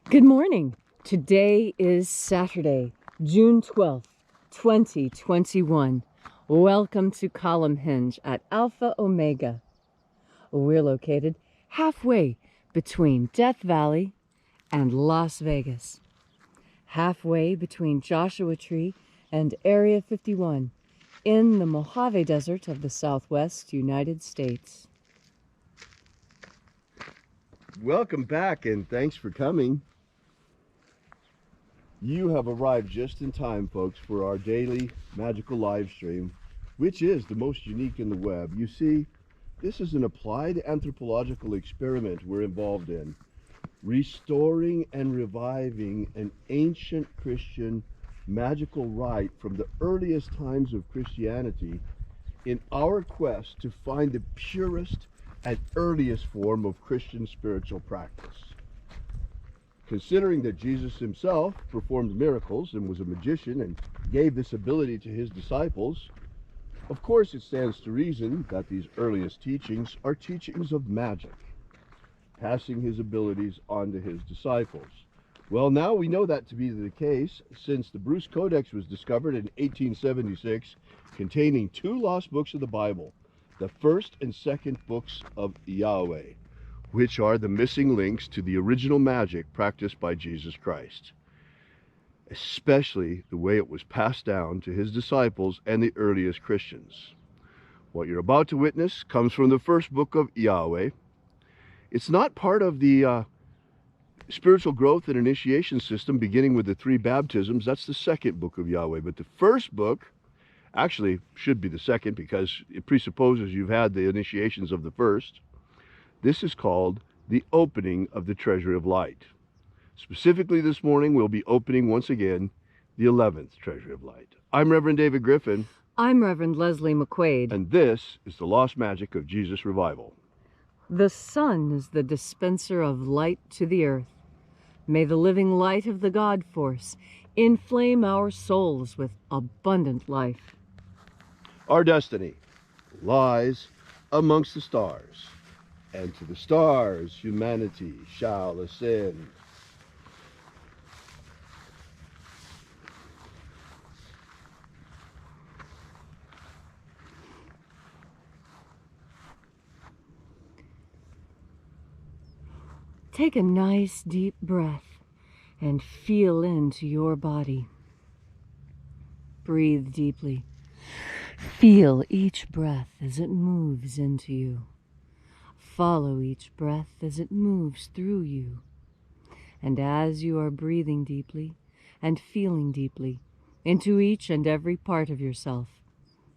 Good morning. Today is Saturday, June 12th, 2021. Welcome to Column Hinge at Alpha Omega. We're located halfway between Death Valley and Las Vegas. Halfway between Joshua Tree and Area 51 in the Mojave Desert of the Southwest United States. Welcome back and thanks for coming. You have arrived just in time, folks, for our daily magical live stream, which is the most unique in the web. You see, this is an applied anthropological experiment we're involved in, restoring and reviving an ancient Christian magical rite from the earliest times of Christianity in our quest to find the purest and earliest form of Christian spiritual practice. Considering that Jesus himself performed miracles and was a magician and gave this ability to his disciples, of course it stands to reason that these earliest teachings are teachings of magic, passing his abilities on to his disciples. Well, now we know that to be the case since the Bruce Codex was discovered in 1876, containing 2 lost books of the Bible, the first and second books of Yahweh, which are the missing links to the original magic practiced by Jesus Christ, especially the way it was passed down to his disciples and the earliest Christians. What you're about to witness comes from the first book of Yahweh. It's not part of the spiritual growth and initiation system beginning with the 3 baptisms. That's the second book of Yahweh. But the first book actually should be the second because it presupposes you've had the initiations of the first. This is called the opening of the Treasury of Light. Specifically this morning, we'll be opening once again the 11th Treasury of Light. I'm Reverend David Griffin. I'm Reverend Leslie McQuaid. And this is the Lost Magic of Jesus Revival. The sun is the dispenser of light to the earth. May the living light of the God Force inflame our souls with abundant life. Our destiny lies amongst the stars, and to the stars humanity shall ascend. Take a nice deep breath and feel into your body. Breathe deeply. Feel each breath as it moves into you. Follow each breath as it moves through you. And as you are breathing deeply and feeling deeply into each and every part of yourself,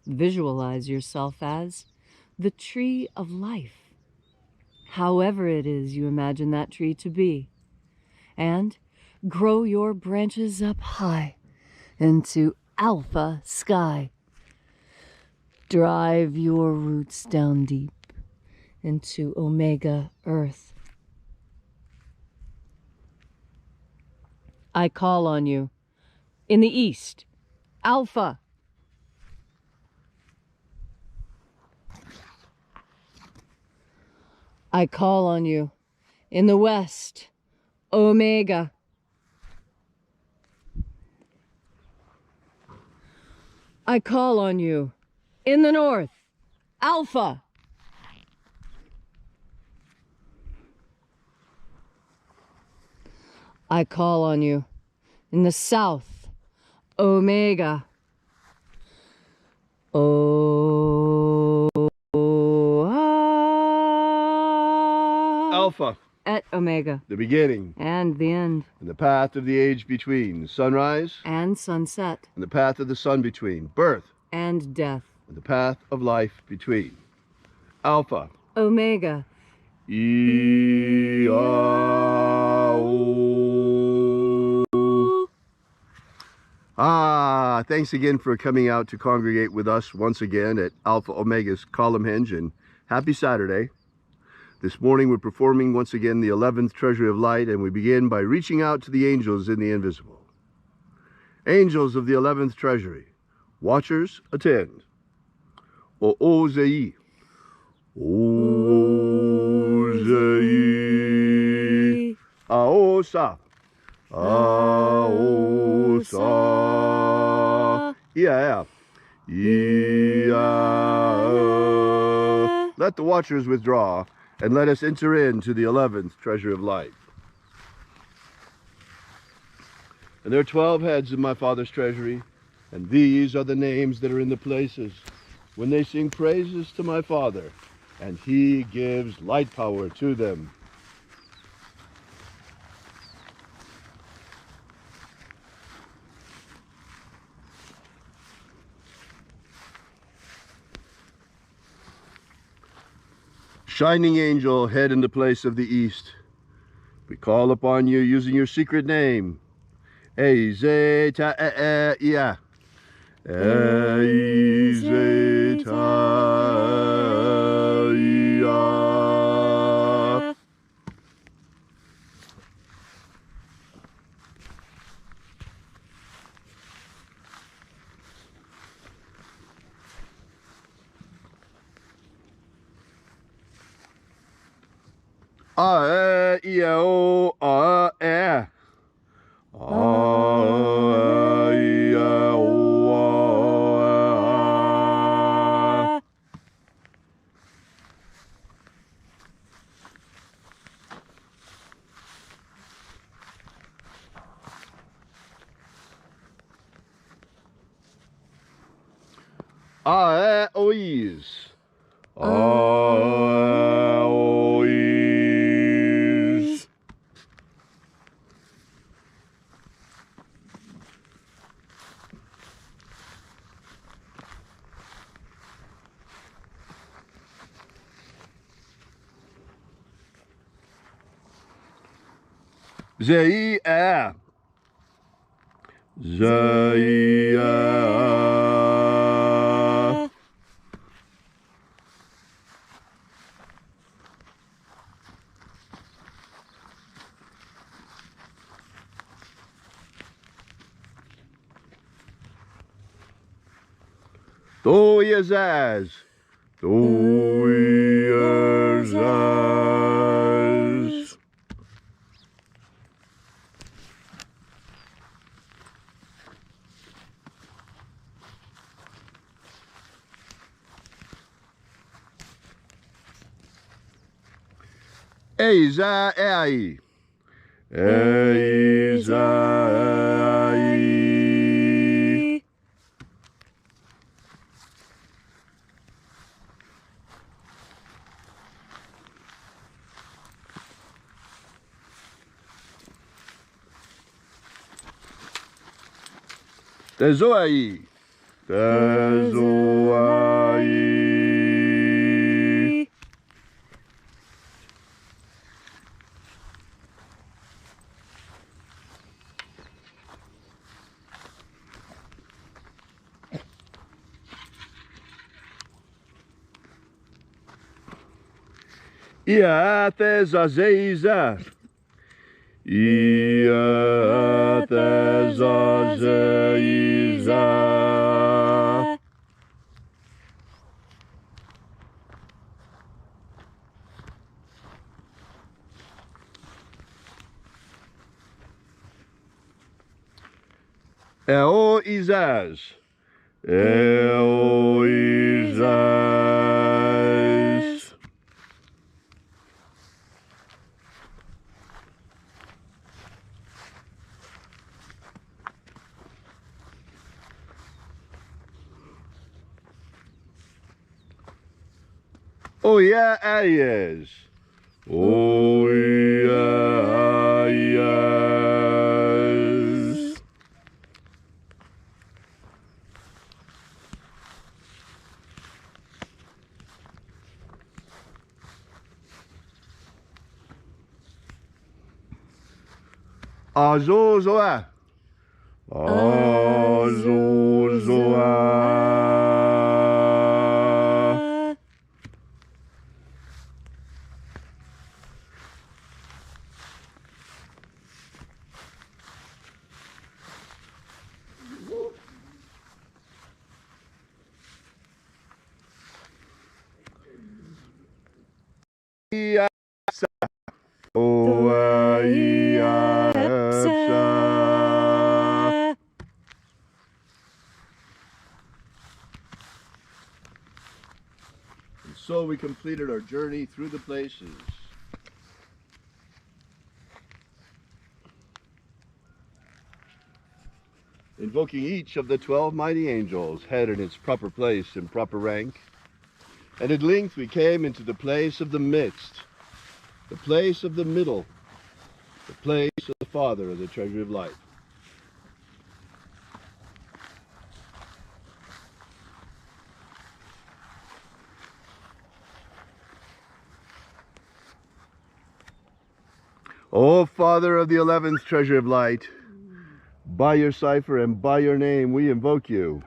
visualize yourself as the tree of life, however it is you imagine that tree to be, and grow your branches up high into alpha sky. Drive your roots down deep into omega earth. I call on you in the east, alpha. I call on you in the west, omega. I call on you in the north, alpha. I call on you in the south, omega. Alpha. At omega. The beginning. And the end. And the path of the age between. Sunrise. And sunset. And the path of the sun between. Birth. And death. And the path of life between. Alpha. Omega. Thanks again for coming out to congregate with us once again at Alpha Omega's Column Hinge, and happy Saturday. This morning we're performing once again the 11th Treasury of Light, and we begin by reaching out to the angels in the invisible. Angels of the 11th Treasury, watchers attend. O-O-Zei. O-Zei. Aosa. Sa. Yeah. Let the watchers withdraw, and let us enter into the 11th treasure of light. And there are 12 heads in my Father's treasury, and these are the names that are in the places when they sing praises to my Father, and he gives light power to them. Shining angel, head in the place of the east, we call upon you using your secret name. Ezeta-ia. Ezeta-ia. A-e-i-o, a-e. A-e-i-o, a. A-e-ois. A-e-ois. Zei-a. Zei-a. Do-ye-zaz. Do-ye-zaz. Ei-za-ei. Ei-za-ei. Tezoai. Tezoai. Ia-tezazeiza. Ia-tezazeiza. Eo-izaz. Eo-izaz. O-yeah-ayes. O-yeah-ayes. Azozoa. Azozoa. Iya. O-iya. So we completed our journey through the places. Invoking each of the 12 mighty angels, head in its proper place and proper rank. And at length we came into the place of the midst, the place of the middle, the place of the Father of the treasure of life. O Father of the 11th treasure of light, by your cipher and by your name we invoke you.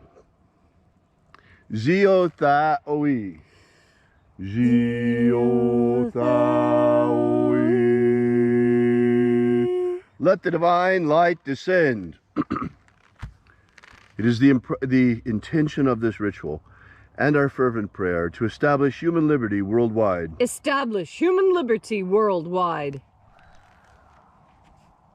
Zio Tha Oi. Zio Tha Oi. Let the divine light descend. It is the intention of this ritual and our fervent prayer to establish human liberty worldwide. Establish human liberty worldwide.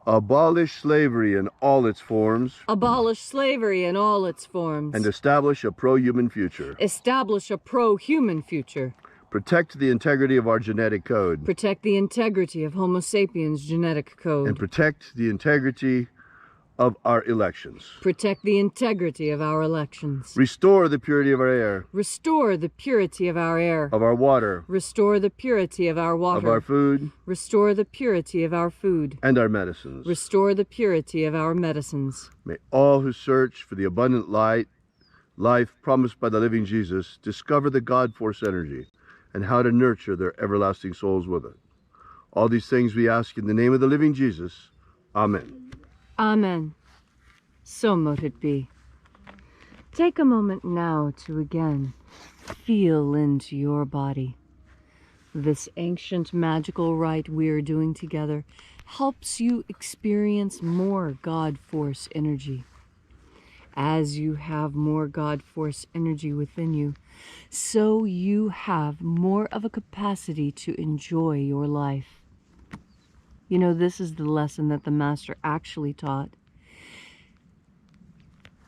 Abolish slavery in all its forms. Abolish slavery in all its forms. And establish a pro-human future. Establish a pro-human future. Protect the integrity of our genetic code. Protect the integrity of Homo sapiens' genetic code. And protect the integrity of our elections. Protect the integrity of our elections. Restore the purity of our air. Restore the purity of our air. Of our water. Restore the purity of our water. Of our food. Restore the purity of our food. And our medicines. Restore the purity of our medicines. May all who search for the abundant life promised by the living Jesus, discover the God force energy and how to nurture their everlasting souls with it. All these things we ask in the name of the living Jesus. Amen. Amen. So mote it be. Take a moment now to again feel into your body. This ancient magical rite we are doing together helps you experience more God force energy. As you have more God force energy within you, so you have more of a capacity to enjoy your life. You know, this is the lesson that the Master actually taught.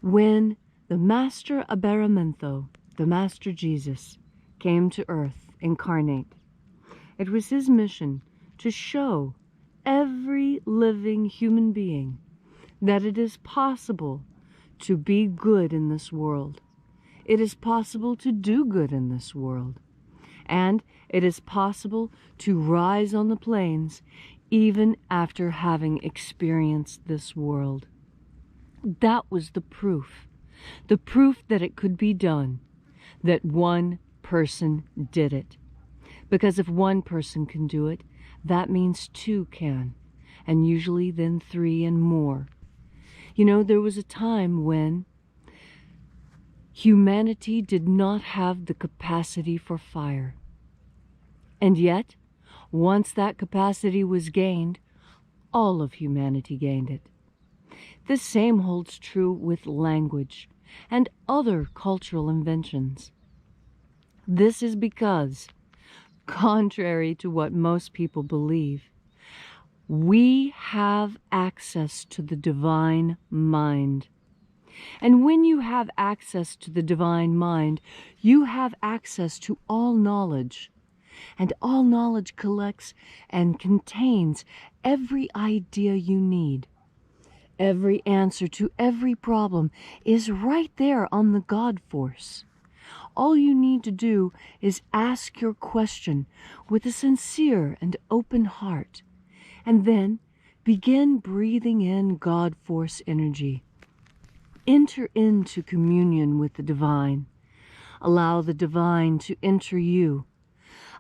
When the Master Aberamento, the Master Jesus, came to earth incarnate, it was his mission to show every living human being that it is possible to be good in this world. It is possible to do good in this world. And it is possible to rise on the plains even after having experienced this world. That was the proof that it could be done, that one person did it. Because if one person can do it, that means two can, and usually then three and more. You know, there was a time when humanity did not have the capacity for fire. And yet, once that capacity was gained, all of humanity gained it. The same holds true with language and other cultural inventions. This is because, contrary to what most people believe, we have access to the divine mind. And when you have access to the divine mind, you have access to all knowledge. And all knowledge collects and contains every idea you need. Every answer to every problem is right there on the God force. All you need to do is ask your question with a sincere and open heart, and then begin breathing in God force energy. Enter into communion with the divine. Allow the divine to enter you.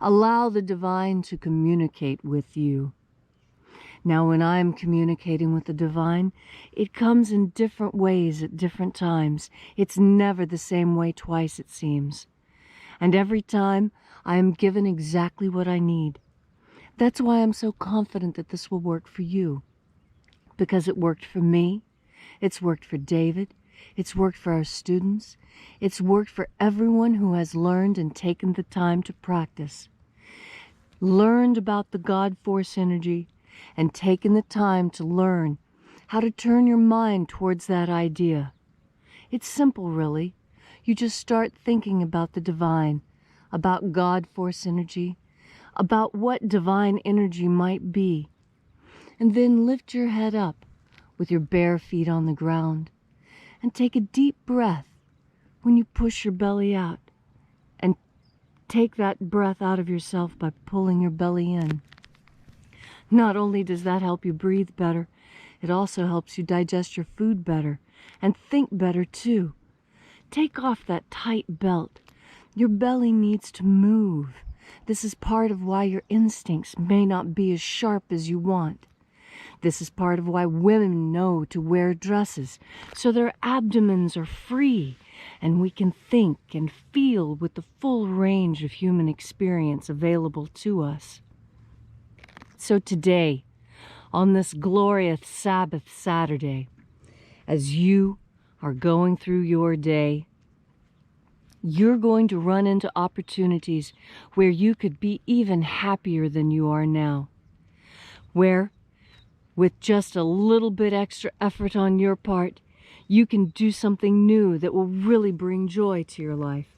Allow the divine to communicate with you. Now, when I'm communicating with the divine, it comes in different ways at different times. It's never the same way twice, it seems. And every time, I am given exactly what I need. That's why I'm so confident that this will work for you. Because it worked for me. It's worked for David. It's worked for our students. It's worked for everyone who has learned and taken the time to practice. Learned about the God force energy and taken the time to learn how to turn your mind towards that idea. It's simple, really. You just start thinking about the divine, about God force energy, about what divine energy might be. And then lift your head up with your bare feet on the ground and take a deep breath when you push your belly out. And take that breath out of yourself by pulling your belly in. Not only does that help you breathe better, it also helps you digest your food better and think better too. Take off that tight belt. Your belly needs to move. This is part of why your instincts may not be as sharp as you want. This is part of why women know to wear dresses, so their abdomens are free and we can think and feel with the full range of human experience available to us. So today, on this glorious Sabbath Saturday, as you are going through your day, you're going to run into opportunities where you could be even happier than you are now. Where, with just a little bit extra effort on your part, you can do something new that will really bring joy to your life.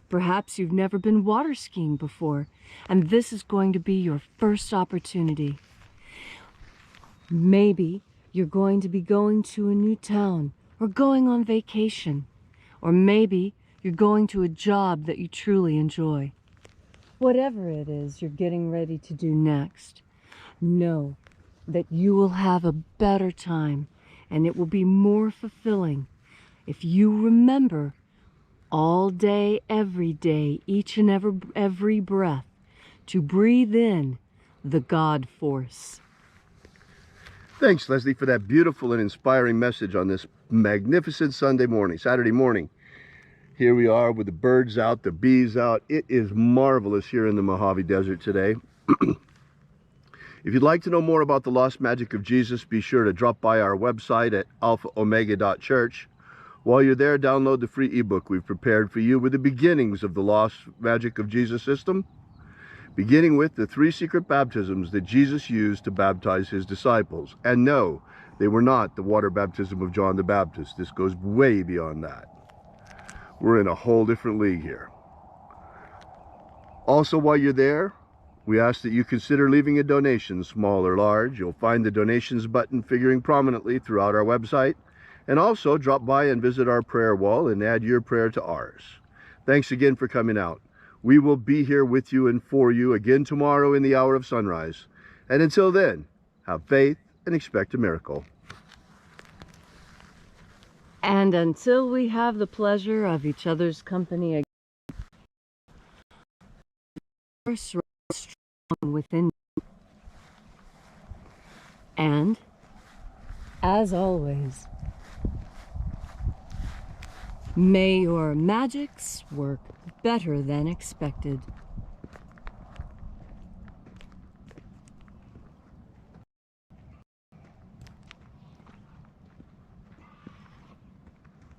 Perhaps you've never been water skiing before, and this is going to be your first opportunity. Maybe you're going to be going to a new town or going on vacation, or maybe you're going to a job that you truly enjoy. Whatever it is you're getting ready to do next, know that you will have a better time and it will be more fulfilling if you remember all day, every day, each and every breath, to breathe in the God force. Thanks, Leslie, for that beautiful and inspiring message on this magnificent Saturday morning. Here we are with the birds out, the bees out. It is marvelous here in the Mojave Desert today. If you'd like to know more about the lost magic of Jesus, be sure to drop by our website at alphaomega.church. While you're there, download the free ebook we've prepared for you with the beginnings of the lost magic of Jesus system, beginning with the 3 secret baptisms that Jesus used to baptize his disciples. And no, they were not the water baptism of John the Baptist. This goes way beyond that. We're in a whole different league here. Also, while you're there, we ask that you consider leaving a donation, small or large. You'll find the donations button figuring prominently throughout our website. And also drop by and visit our prayer wall and add your prayer to ours. Thanks again for coming out. We will be here with you and for you again tomorrow in the hour of sunrise. And until then, have faith and expect a miracle. And until we have the pleasure of each other's company again, strong within you. And, as always, may your magics work better than expected.